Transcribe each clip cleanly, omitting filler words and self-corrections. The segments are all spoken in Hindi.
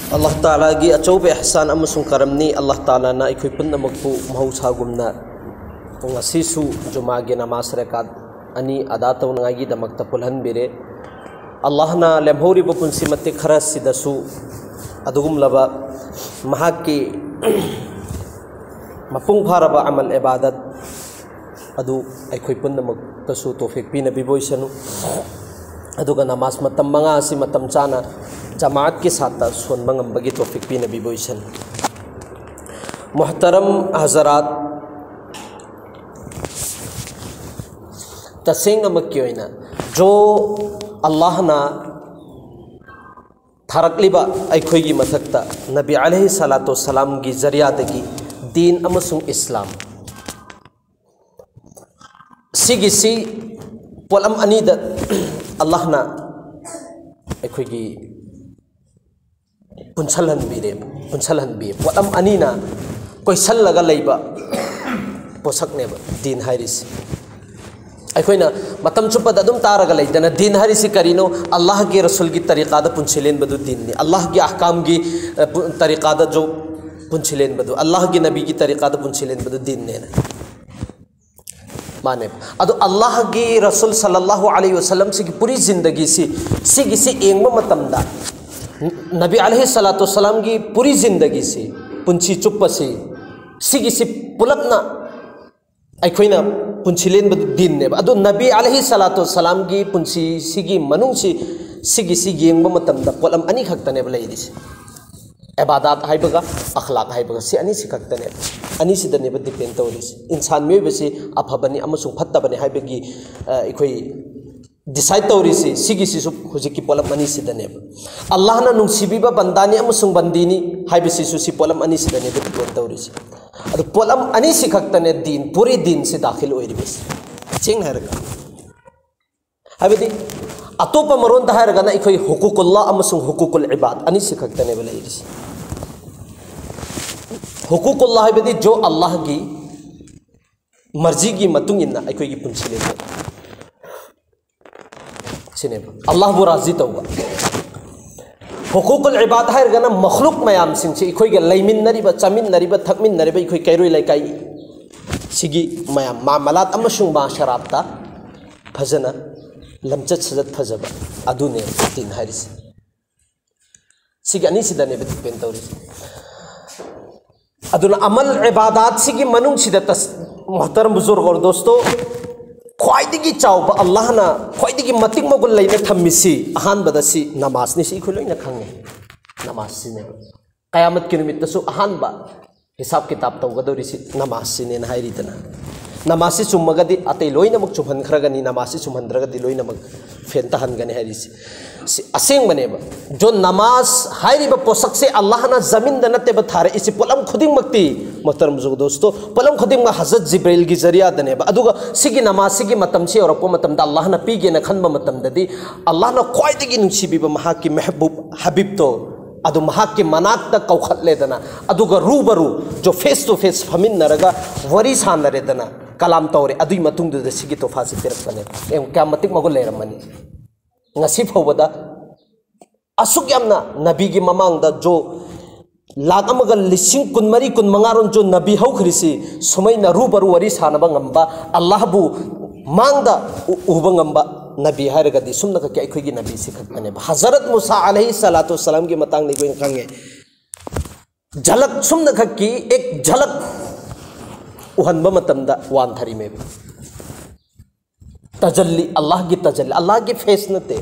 Allah Ta'alagi achauba ihsan amasung karamni Allah Ta'ala na ikhoy punnamagpu mahusagumna ngasisu Jumma gi namas rekat ani adataw ngagi damakta pulhanbire Allahna lemhori bapunsi mate kharas sidasu adugum laba mahaki mapung pharaba amal ibadat adu ikhoy punnamagtasu tawfik pina biboysanu aduga namas matam mga si matam chana जमात के साथ सोन मंगम्बगी तौफीक भी नबी बोइसन मुहतरम हजरात तसेंग मक्योइना जो अल्लाहना थारकलिबा अखोइगी मथक्ता नबी अलैहि सलातो सलाम की जरियादगी दीन अमसुंग इस्लाम सिगिसी पोलम अनीद अल्लाहना अखोइगी पुंसलन भी पोलम अनीना कोई सल्लगा लेबा पोसकने दीन हारिस अखोइना मतम चुपद अदुम तारगा लेदना दीन हारिस करिनो अल्लाह के रसूल की तरीकादा पुंसिलेन बदु दीन ने अल्लाह के अहकाम की तरीकादा जो पुंसिलेन बदु अल्लाह के नबी की तरीकादा पुंसिलेन बदु दीन ने माने अदु अल्लाह की रसूल सल्लल्लाहु अलैहि वसल्लम से की पूरी जिंदगी से एंगम मतमदा नबी अलैहि सलातो सलाम की पूरी जिंदगी से पुंसी चुप से पुलपना अखोइना पुंसिलेन दीन ने अदो नबी अलैहि सलातो सलाम की पुंसी सिगी मनुंग से येंब मतमदा पोलम अनी खक्तने लेदिसे एबादात हाइबगा अखलाक हाइबगा से अनी से खक्तने अनी सिदने डिपेंड तौरिस इंसान मेबसे अफबनी अमसुंग फत्तबने हाइबगी अखोइ डिसाइड तौरिसे सिगिसिसु हुजिकी पोलम अनी सिदने अल्लाहना नुंसिबिबा बंदानी अमसुंग बंदीनी हाइबसिसु सि पोलम अनी सिदने डिपेंड तौरिसे अदु पोलम अनी से खक्तने दीन पूरी दीन से दाखिल ओइरिबिस चेंग हरगा हाइबदी अतोप मरोन दहारगा ना इखोइ हुकुकुल्लाह अमसुंग हुकुकुल इबाद अनी से खक्तने बलाइरिस हुकुकुल्लाह हाइबदी जो अल्लाह की मर्जी की मतुंग इन्ना अखोइगी पुंसिले सिने अल्लाह बु राजी तौबा हुकुकुल इबाद हाइरगना मखलुक मयाम सिंसे इखोइगे लैमिन्नरिबा चामिन्नरिबा थकमिन्नरिबा इखोइ कैरोइ लाइकाई सिगी मयाम मामलात अमसुंग माशराबता फजना लमचत सजत फजबा अदुने तीन हारिस सिगी अनी सिदने डिपेंड तौरिस अदुना अमल इबादात सिगी मनुंग सिदा मोहतरम बुजुर्ग और दोस्तों ख्वाइदगी चाउबा अल्लाहना ख्वाइदगी मतिक मगुल लेने थम्मिसी अहानबदसी नमाजनि सि इखोइ लोइना खंगे नमाज सिने कयामत के निमित्तसु अहानबा हिसाब किताब तौगदोरिसि नमाज सिने हाइरिदना नमाज चुम्मगदी अतै लोइनमक चुमहनखरगनी नमाज चुमहनद्रगदी लोइनमक फेन तहनगनी हाइरिसि असेंग बनेबा जो नमाज हाइरिबा पोसक से अल्लाहना जमीन द नतेबा थारे इसी पोलम खुदिंग मक्ति मोहतरम जुग दोस्तों पोलम खुदिंग मा हजरत जिब्राइल की जरिया दनेबा अदुगा सिगी नमाज सिगी मतम से और अपो मतम द अल्लाहना पीगेना खनबा मतम ददी अल्लाहना ख्वाइदगी नुसिबिबा महाकी महबूब हबीब तो अदु महाकी मनाक्ता कौखलेदना अदुगा रूबरू जो फेस टू फेस फमिन नरगा वरी सानरेदना कलाम तौरे अदुई मतुंग दु सिगी तोफा से पिरकने एम क्या मतिक मगो लेरमनी ngasi phawada asuk yamna nabi gi mamang da jo lag amaga lising kunmari kunmangaron jo nabi hau khrisi sumaina rubaru wari sanaba ngamba allah bu mangda uba ngamba nabi haraga di sumna ka kai khoigi nabi si khakane hazrat musa alaihi salatu salam gi matang ni goin khange jhalak sumna khaki ek jhalak uhanba matamda wan thari me तजल्ली अल्लाह की फेस नते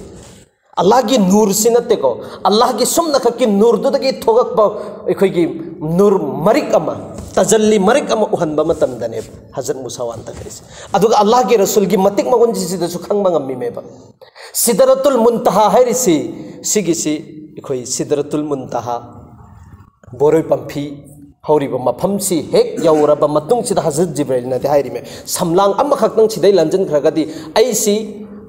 अल्लाह की नूर से नते को अल्लाह की सुम नख की नूर दुद की थोगक बा इखोइगी नूर मरिक अमा तजल्ली मरिक अमा उहनबा मतम दने हजरत मूसा वान तकरिस अदुगा अल्लाह के रसूल की मतिक मगुन जिसिदा सु खंगबा ngami मेबा सिदरतुल मुंतहा हैरिसी सिगिसी इखोइ सिदरतुल मुंतहा बोरोय पंफी हौरीबा मफमसी हेक यौरबा मतुंग सिदा हजरत जिब्राइल नते हाइरिमे समलांग अम्मा खक्तंग सिदै लंजन खरगदी ऐसी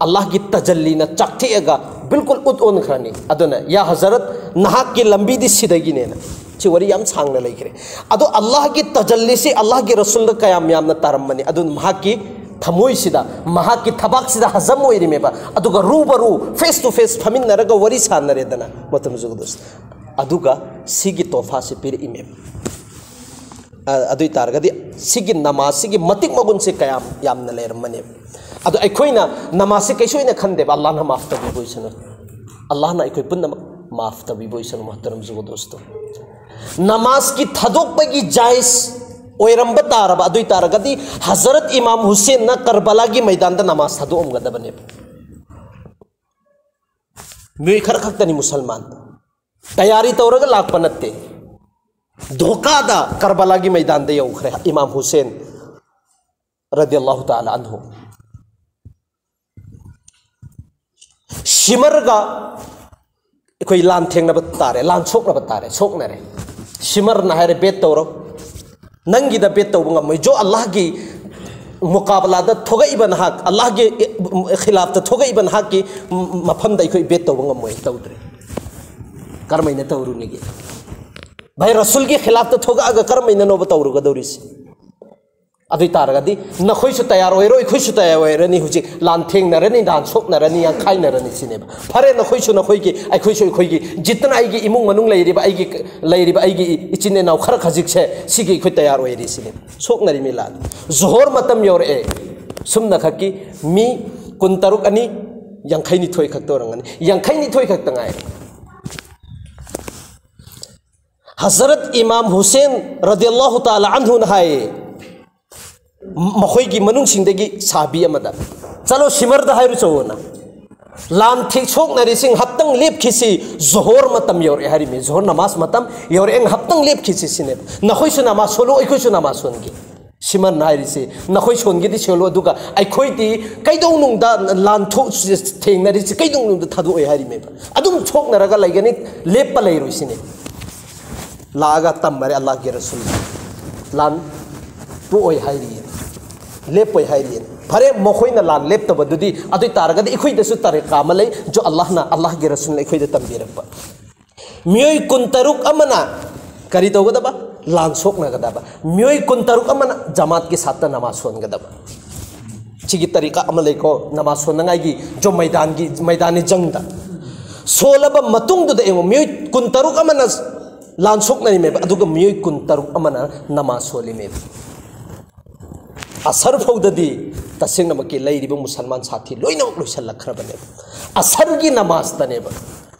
अल्लाह की तजल्ली न चक्थेगा बिल्कुल उत ओन खरनी अदुना या हजरत नहाक की लंबी दी सिदगी ने ची वरी याम सांगना लेखरे अदो अल्लाह की तजल्ली से अल्लाह के रसूल कयाम याम न तारमनी अदुन महाकी थमोई सिदा महाकी थबाक सिदा हजम ओइरिमेबा अदुगा रूबरू फेस टू फेस फमिन नरगा वरी सानरेदना मतम जुग दोस्त aduga sigi tofa se pir imem adui targadi sigi namaz sigi matik magun se kayam yamna lermane adu aikoina namaz se kaisoina khande Allah na maaf tabi boisana Allah na aikoi punna maaf tabi boisana muhtaram zugo dosto namaz ki thadok bagi jais oiramba taraba adui targadi Hazrat Imam Hussein na Karbala ki maidan da namaz thadu omgadabane mi khar khaktani musalman tayari tawraga lakpa natte धोखा दा करबला की मैदान दे उखरे इमाम हुसैन रदियल्लाहु ताला अन्हु शिमर का कोई लान थेंग नब तारे लान सोक नब तारे सोक नरे शिमर ना है बेत तौरो नंगी दा बेत तौबंगा मैं जो अल्लाह की मुकाबला दा थोगा इबन हक अल्लाह के खिलाफ दा थोगा इबन हक की मफम दा कोई बेत तौबंगा मैं तौदरे कर मैंने तौरु निगे भाई रसूल के खिलाफ तो थोगा अगर कर महीने नो बताओ रुका दौरी से अभी तारगदी न कोई सु तैयार हो रो कोई सु तैयार हो रनी हुजी लान थेंग न रनी दान सोक न रनी या खाई न रनी सिने फरे न कोई की आई कोई की जितना आई की इमुंग मनुंग लई की इचिने नाव खर खजिक से सिगी कोई तैयार हो रही सिने सोक नरी मिला जोहर मतम योर ए सुम न खकी मी कुंतरुक अनि यंखै नि थोय खक तोरंगनी यंखै नि थोय खक तंगाय हजरत इमाम हुसैन रदियल्लाहु ताला अन्हु नहाय मखोई की मनुंग सिंदगी साबी अमदा चलो सिमर द हायरु चोना लान थिक सोक नरि सिंग हप्तंग लेप खिसी जोहर मतम योर हरि में जोहर नमाज मतम योर एंग हप्तंग लेप खिसी सिने नखोई सु नमाज सोलो एखोई सु नमाज सोनगी सिमर नायरि से नखोई सोनगी दि सोलो दुगा आइखोई ति कैदों नुंग दा लान थो थेंग नरि से कैदों नुंग दा थादु ए हरि में अदुम सोक नरगा लैगनि लेप प लैरु सिने लागा तम मरे अल्लाह के रसूल लान तो ओय हायरी लेप ओय हायरी फरे मखोइना लान लेप तब दुदी अदुई तारगदि इखोइ दसु तरीका मलै जो अल्लाहना अल्लाह के रसूल इखोइ द तंबिरप मियोय कुंतरुक अमना करी तोगदबा लान सोकना गदबा मियोय कुंतरुक अमना जमात के साथ नमाज सोन गदबा चिगी तरीका अमलै को नमाज सोनंगाई की जो मैदानी जंगदा सोलब मतुंग दुद एमो मियोय कुंतरुक अमना लान सोक नहीं में अदुगा मियोय कुंतरुक अमना नमाज सोली में असर फौददी तसिंग नमकी लैरिबो मुसलमान साथी लोइना लोइसल लखरबने असर की नमाज तनेब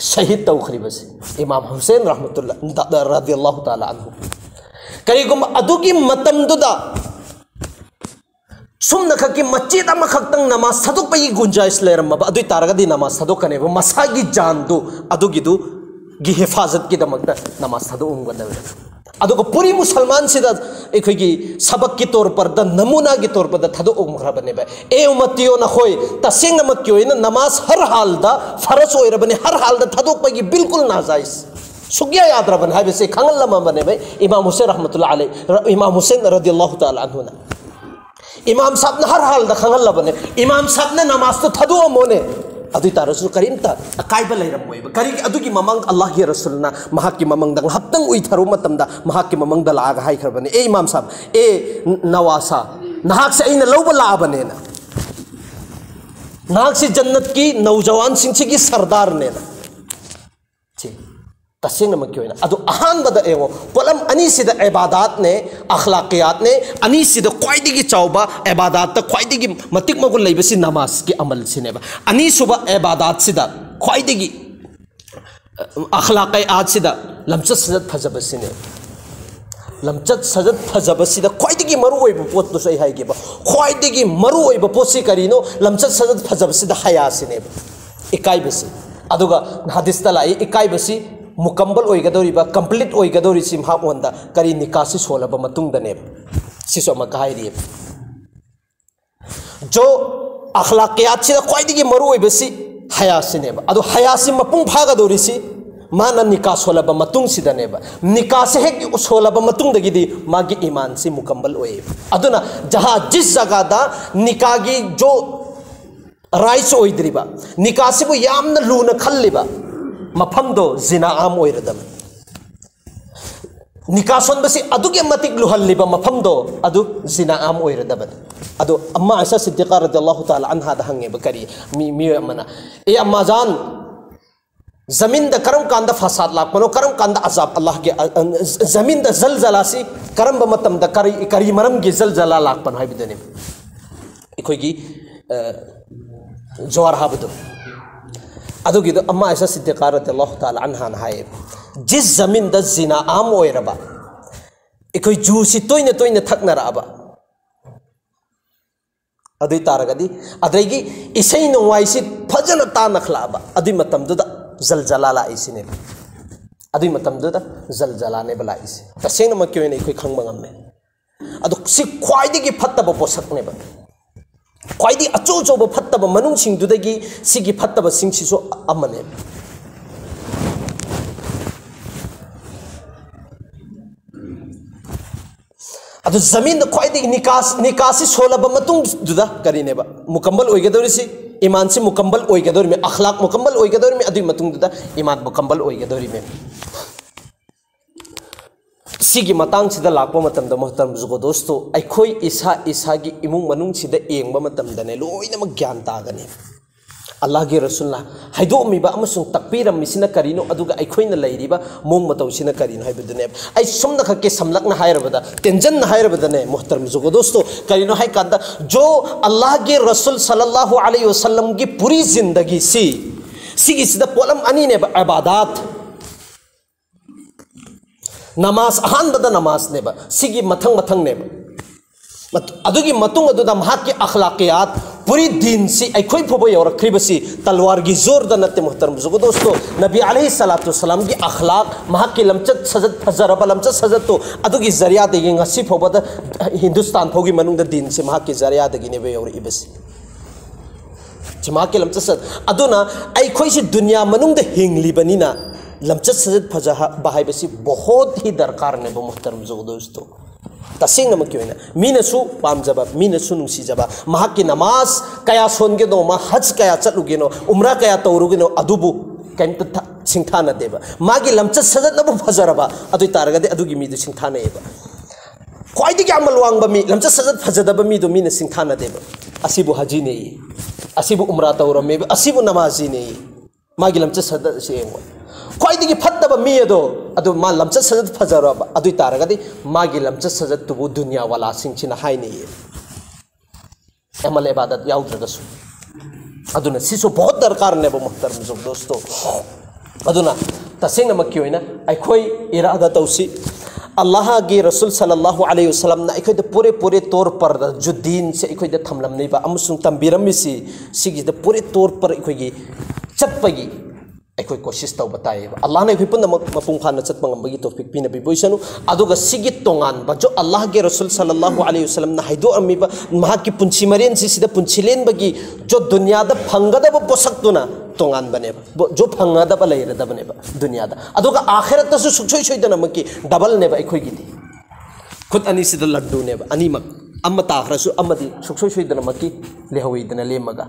शहीद तौखरिबस इमाम हुसैन रहमतुल्लाह रदियल्लाहु ताला अन्हु करिगुम अदुगी मतम दुदा सुमना खकी मस्जिद अमा खक्तंग नमाज सदुक पई गुंजाइश लेरम अदुई तारगदी नमाज सदुक कनेब मसागी जान दु अदुगी दु गी हिफाजत की दमकता नमाज थदो उंगदबे अदुग पूरी मुसलमान सिदा एखोगी सबक की तौर पर द नमूना की तौर पर द थदो उंगखरबने बे ए उम्मतियो न खोय तसिंग नमकियो इन नमाज हर हाल दा फरज ओइरबने हर हाल दा थदो पगी बिल्कुल नाजायज सुगिया याद रबन हाबे से खंगल लमा बने बे इमाम हुसैन रहमतुल्लाह अलैह इमाम हुसैन रदियल्लाहु ताला अन्हु ना इमाम साहब ने हर हाल दा खंगल लबने इमाम साहब ने नमाज तो थदो मोने अदुई तारसु करीमता अकाइबा लैरमोय करी अदुगी ममंग अल्लाह के रसूलना महाकी ममंग दंग हप्तंग उइ थरु मतमदा महाकी ममंग द लाग हाय खरबने ए इमाम साहब ए नवासा नाहक से इन लौब लाबने ना नाहक से जन्नत की नौजवान सिंह की सरदार ने ना जी तसिंग नमकियोना अदु अहान बद एगो कोलम अनीसिद इबादत ने अखलाकियात ने अनीसिद क्वाइदिगी चावबा इबादत त क्वाइदिगी मतिक मगुल लैबसी नमाज की अमल सिनेबा अनीसुबा इबादत सिदा क्वाइदिगी अखलाकियात सिदा लमचत सजत फजबसिने लमचत सजत फजबसिदा क्वाइदिगी मरु ओइब पोत तो सही हाइगेबा क्वाइदिगी मरु ओइब पोसी करिनो लमचत सजत फजबसिदा हया सिनेबा इकाइबसी अदुगा हदीस तलाई इकाइबसी मुकम्मल ओइगदोरिबा कंप्लीट ओइगदोरि सिम हावंदा करी निकासी सोलबा मतुंगदने सिसो मकाइरि जो अखलाकियात से क्वाइदिगी मरु ओइबसी हयासिनेबा अदो हयासि मपुंग फागदोरिसि माना निका सोलबा मतुंग सिदनेबा निका से हेक सोलबा मतुंगदगिदी मागी ईमान से मुकम्मल ओइ अदुना जहां जिस जगह दा निकागी जो राइट्स ओइद्रिबा निकासिबु यामना लूना खल्लिबा मफमदो जिना आम ओइरदम निकासन बसी अदुगे मतिक लुहल्लिबा मफमदो अदु जिना आम ओइरदबन अदु अम्मा आयशा सिद्दीका रदियल्लाहु ताला अन्हा द हंगे बकरी मी अमना ए अम्मा जान जमीन द करम कांदा फसाद लापनो करम कांदा अजाब अल्लाह के जमीन द जलजला सी करम बमतम द करी मरम के जलजला लापन है बिदने इखोगी जोर हाबदो अदुगी दो अम्मा ऐसा सिद्दीक़ा रज़ियल्लाहु ताला अन्हा है जिस जमीन द जिना आम ओइरबा इखोई जूसी तोइने तोइने थकनराबा अदुई तारगदी अदगी इसै नोवाइसी फजन तानखलाबा अदुई मतमदुदा जलजला लाइसिने अदुई मतमदुदा जलजला ने बलाइसी तसेंग मक्योने इखोई खंगबा ngam अदु सि ख्वाइदगी फत्तब पोसकने बा ख्वाइदी अचो चोब फत्तब मनुंग सिंगदुदगी सिगी फत्तब सिंगसिसो अमने अदु जमीन द ख्वाइदी निकासी सोलब मतुंग दुदा करिनेबा मुकम्मल ओइगदोरिसी ईमान से मुकम्मल ओइगदोरि में अखलाक मुकम्मल ओइगदोरि में अदुई मतुंग दुदा ईमान मुकम्मल ओइगदोरि में सिगी मतंग सिदा लापो मतम द मोहतरम जुगो दोस्तों अखोई इसा इसा की इमुंग मनुंग सिदा एंगबा मतम दने लोइनमक ज्ञान तागने अल्लाह के रसूलना हाइदोमिबा अमसुंग तकपीरम मिसिना करिनो अदुगा अखोइना लैरिबा मोंग मतौसिना करिनो हाइबदने आई सुमना खके समलकना हायरबदा टेंजन हायरबदने मोहतरम जुगो दोस्तों करिनो हाय कांदा जो अल्लाह के रसूल सल्लल्लाहु अलैहि वसल्लम की पूरी जिंदगी सिगी सिदा पोलम अनि ने इबादत नमाज अहानबदा नमाज नेबा सिगी मथंग मथंग नेबा अदुगी मतुंग अदुदा महाकी अखलाकियात पूरी दिन से अखोई फोबो यौरख्रिबसी तलवार की जोर द नते मोहतरम जुगो दोस्तों नबी अलैहि सलातु सलाम की अखलाक महाकी लमचत सजत फजरब लमचत सजत तो अदुगी जरिया देगी ngasi फोबदा हिंदुस्तान फोगी मनुंग द दिन से महाकी जरिया देगी नेबे यौरइबसी जमाके लमचत सज अदुना अखोई से दुनिया मनुंग द हिंगलिबनिना लमचत सजत फजा बाहाइबसी बहुत ही दरकार ने मोहतरम जुगो दोस्तों तसेंग नमक्योइना मीनसु पामजबा मीनसु नुसीजबा महाकी नमाज कया सोनगे नो मा हज कया चलुगे नो उम्रा कया तौरुगे नो अदुबु कैंत सिंथाना देबा मागी लमचत सजत नबु फजरबा अदुई तारगदे अदुगी मीदु सिंथाना एबा ख्वाइदगी अमल वांगबा मी लमचत सजत फजदबा मीदु मीना सिंथाना देबा असिबु हजी ने असिबु उम्रा तौरमे असिबु नमाजी ने मागी लमचत सजत सेंगवा ख्वाइदगी फत्तब मी अदो मा लमचत सजत फजरब अदुई तारगदि मागी लमचत सजत तुबु दुनिया वाला सिंचिना हाइने अमल इबादत याउद्रगसु अदुना सिसो बहुत दरकार ने मोहतरम जो दोस्तों अदुना तसेंग नमक्योइना अखोई इरादा तौसी अल्लाह के रसूल सल्लल्लाहु अलैहि वसल्लम ना अखोई पूरे पूरे तौर पर जो दीन से अखोई थमलमनेबा अमसुंग तंबिरमिसी सिगी पूरे तौर पर अखोई चटपगी अखोई कोशिश तब बताए अल्लाह ने पुन मपुंग फाना चटपंगी टॉपिक पीना बिबोइसनु अदुगा सिगी तोंगान जो अल्लाह के रसूल सल्लल्लाहु अलैहि वसल्लम ना हाइदोअमीबा महाकी पुंछि मरेन सिदा पुंछिलेनबगी जो दुनिया दा फंगदब पोसक्तुना तोंगान बनेबा जो फंगदब लेरदबनेबा दुनिया दा अदुगा आखिरत तसु सुखसोय सोयदना मकी डबल नेबा अखोइगिदी खुद अनी सिदा लड्डू नेबा अनीमक अम्मा ताखरसु अम्मदी सुखसोय सोयदना मकी लेहवइदना लेमगा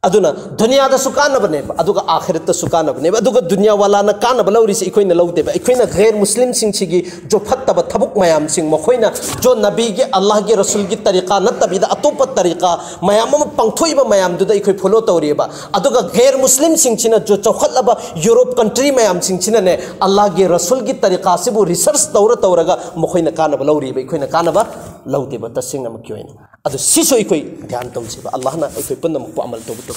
अदुना दुनिया दा सुकान बनेबा अदुगा आखिरत दा सुकान बनेबा अदुगा दुनिया वाला ना कान बलौरिस इखोइना लौदेबा इखोइना गैर मुस्लिम सिंसिगी जो फत्तब थबुक मयाम सिंग मखोइना जो नबी के अल्लाह के रसूल की तरीका नतबिदा अतोप तरीका मयाम पंगथोइबा मयाम दुदा इखोइ फॉलो तौरिबा अदुगा गैर मुस्लिम सिंचिना जो चौखलबा यूरोप कंट्री मयाम सिंचिना ने अल्लाह के रसूल की तरीका से वो रिसर्च तौरगा मखोइना कान बलौरिबा इखोइना कानबा लौदेबा तसिंग नमक्योइना अदु सिसो इखोइ ध्यान तौसिबा अल्लाहना इखोइ पुन्नमक अमल तौबु